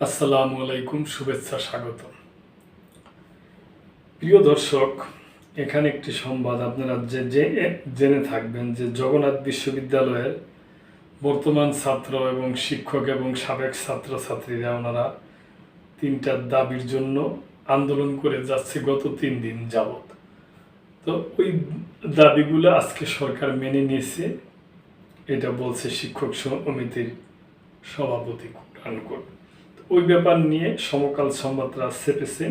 আসসালামু আলাইকুম, শুভেচ্ছা, স্বাগত। প্রিয় দর্শক, এখানে একটি সংবাদ আপনারা জেনে থাকবেন যে জগন্নাথ বিশ্ববিদ্যালয়ের বর্তমান ছাত্র এবং শিক্ষক এবং সাবেক ছাত্রছাত্রীরা ওনারা তিনটা দাবির জন্য আন্দোলন করে যাচ্ছে গত 3 দিন যাবৎ। তো ওই দাবিগুলো আজকে সরকার মেনে নিয়েছে, এটা বলছে শিক্ষক সমিতির সভাপতি কোট। ওই ব্যাপার নিয়ে সমকাল সংবাদরা চেপেছে।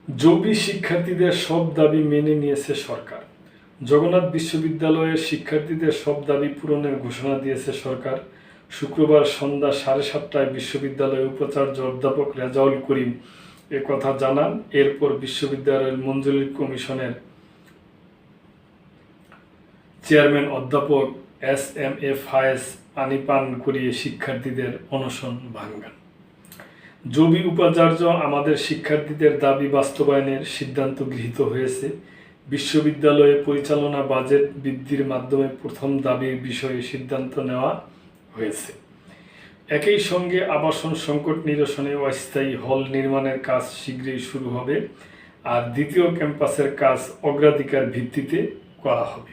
জবি শিক্ষার্থীদের সব দাবি মেনে নিয়েছে সরকার। জগন্নাথ বিশ্ববিদ্যালয়ের শিক্ষার্থীদের সব দাবি পূরণের ঘোষণা দিয়েছে সরকার। শুক্রবার সন্ধ্যা 7:30টায় বিশ্ববিদ্যালয়ের উপাচার্য অধ্যাপক রেজাউল করিম কথা জানান। এরপর বিশ্ববিদ্যালয়ের মঞ্জুরি কমিশনের চেয়ারম্যান অধ্যাপক SM-A ফায়েজ পানি পান করিয়ে শিক্ষার্থীদের অনশন ভাঙ্গান। জবি উপাচার্য, আমাদের শিক্ষার্থীদের দাবি বাস্তবায়নের সিদ্ধান্ত গৃহীত হয়েছে। বিশ্ববিদ্যালয়ে পরিচালনা বাজেট বৃদ্ধির মাধ্যমে প্রথম দাবির বিষয়ে সিদ্ধান্ত নেওয়া হয়েছে। একই সঙ্গে আবাসন সংকট নিরসনে অস্থায়ী হল নির্মাণের কাজ শীঘ্রই শুরু হবে, আর দ্বিতীয় ক্যাম্পাসের কাজ অগ্রাধিকার ভিত্তিতে করা হবে।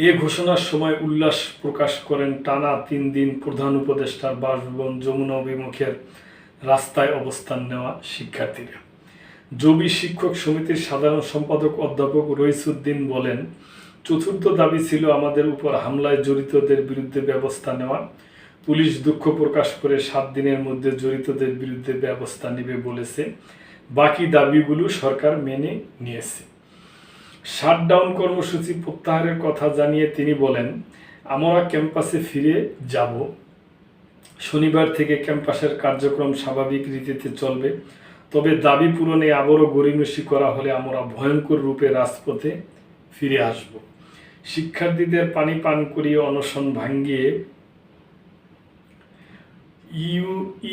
এ ঘোষণার সময় উল্লাস প্রকাশ করেন টানা 3 দিন প্রধান উপদেষ্টার বাসভবন যমুনা অভিমুখের রাস্তায় অবস্থান নেওয়া শিক্ষার্থীরা। জবি শিক্ষক সমিতির সাধারণ সম্পাদক অধ্যাপক রইসুদ্দিন বলেন, চতুর্থ দাবি ছিল আমাদের উপর হামলায় জড়িতদের বিরুদ্ধে ব্যবস্থা নেওয়া। পুলিশ দুঃখ প্রকাশ করে 7 দিনের মধ্যে জড়িতদের বিরুদ্ধে ব্যবস্থা নেবে বলেছে। বাকি দাবিগুলো সরকার মেনে নিয়েছে। শাটডাউন কর্মসূচি প্রত্যাহারের কথা জানিয়ে তিনি বলেন, আমরা ক্যাম্পাসে ফিরে যাব। শনিবার থেকে ক্যাম্পাসের কার্যক্রম স্বাভাবিক রীতিতে চলবে, তবে দাবি পূরণে আবারও গড়িমসি করা হলে আমরা ভয়ঙ্কর রূপে রাজপথে ফিরে আসব। শিক্ষার্থীদের পানি পান করিয়ে অনশন ভাঙ্গিয়ে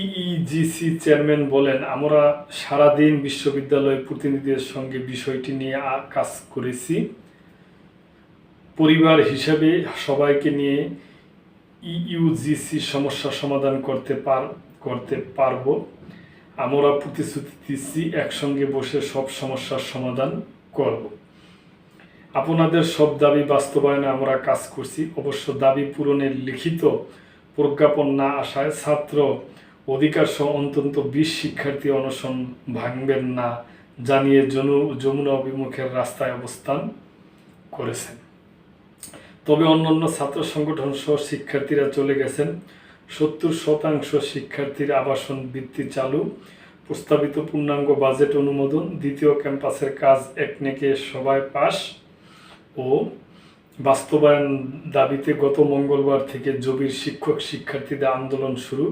ইইজিসি চেয়ারম্যান বলেন, আমরা সারাদিন বিশ্ববিদ্যালয়ের প্রতিনিধিদের সঙ্গে বিষয়টি নিয়ে কাজ করেছি। পরিবার হিসাবে সবাইকে নিয়ে ইইউজিসি সমস্যা সমাধান করতে পারব। আমরা প্রতিশ্রুতি দিচ্ছি, একসঙ্গে বসে সব সমস্যার সমাধান করব। আপনাদের সব দাবি বাস্তবায়নে আমরা কাজ করছি। অবশ্য দাবি পূরণের লিখিত প্রজ্ঞাপন না আসায় ছাত্র অধিকার সহ অন্তত 20 শিক্ষার্থী অনশন ভাঙবেন না জানিয়ে যমুনা অভিমুখের রাস্তায় অবস্থান করেছেন। তবে অন্যান্য ছাত্র সংগঠন সহ শিক্ষার্থীরা চলে গেছেন। 70% শিক্ষার্থীর আবাসন বৃত্তি চালু, প্রস্তাবিত পূর্ণাঙ্গ বাজেট অনুমোদন, দ্বিতীয় ক্যাম্পাসের কাজ একনেকে সবাই পাস ও বাস্তবায়ন দাবিতে গত মঙ্গলবার থেকে জবির শিক্ষার্থীদের আন্দোলন শুরু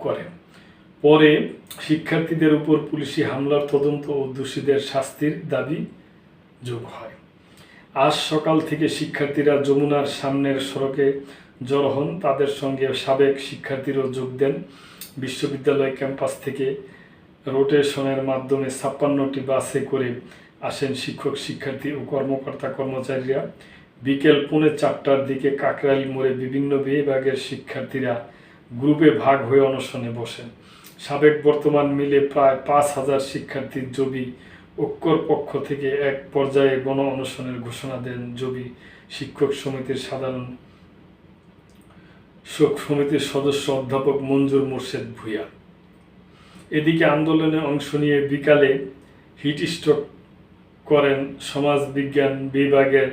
করেন। পরে শিক্ষার্থীদের উপর পুলিশি হামলার তদন্ত ও দোষীদের শাস্তির দাবি যোগ হয়। আজ সকাল থেকে শিক্ষার্থীরা যমুনার সামনের সড়কে জড়ো হন। তাদের সঙ্গে সাবেক শিক্ষার্থীরাও যোগ দেন। বিশ্ববিদ্যালয় ক্যাম্পাস থেকে রোটেশনের মাধ্যমে 56টি বাসে করে আসেন শিক্ষার্থী ও কর্মচারীরা। বিকেল 3:45টার দিকে কাকরাইল মোড়ে বিভিন্ন বিভাগের শিক্ষার্থীরা গ্রুপে ভাগ হয়ে অনশনে বসেন। সাবেক বর্তমান মিলে প্রায় 5000 শিক্ষার্থী জবি ঐক্যর পক্ষ থেকে এক পর্যায়ে গণ অনশনের ঘোষণা দেন জবি শিক্ষক সমিতির সদস্য অধ্যাপক মঞ্জুর মোর্শেদ ভূঁইয়া। এদিকে আন্দোলনে অংশ নিয়ে বিকালে হিট স্ট্রোক করেন সমাজবিজ্ঞান বিভাগের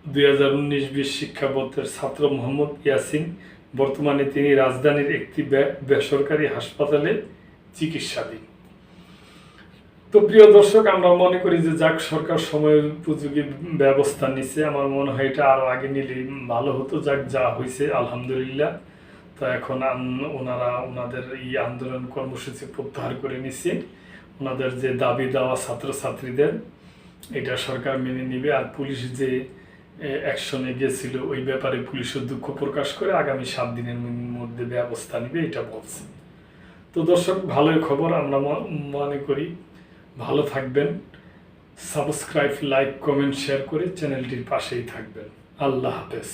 2019-20 শিক্ষাবর্ষের ছাত্র মোহাম্মদ ইয়াসিন। বর্তমানে তিনি রাজধানীর একটি বেসরকারি হাসপাতালে চিকিৎসাধীন। তো প্রিয় দর্শক, আমরা মনে করি যে যাক, সরকার সময় উপযোগী ব্যবস্থা নিচ্ছে। আমার মনে হয় এটা আরও আগে নিলে ভালো হতো। যাক, যা হয়েছে আলহামদুলিল্লাহ। তো এখন ওনাদের এই আন্দোলন কর্মসূচি প্রত্যাহার করে নিচ্ছে। ওনাদের যে দাবি দেওয়া ছাত্রছাত্রীদের, এটা সরকার মেনে নিবে। আর পুলিশ যে অ্যাকশনে গেছিল ওই ব্যাপারে পুলিশের দুঃখ প্রকাশ করে আগামী 7 দিনের মধ্যে ব্যবস্থা নিবে, এটা বলছে। তো দর্শক, ভালোই খবর। আমরা মনে করি ভালো থাকবেন। সাবস্ক্রাইব, লাইক, কমেন্ট, শেয়ার করে চ্যানেলটির পাশেই থাকবেন। আল্লাহ হাফেজ।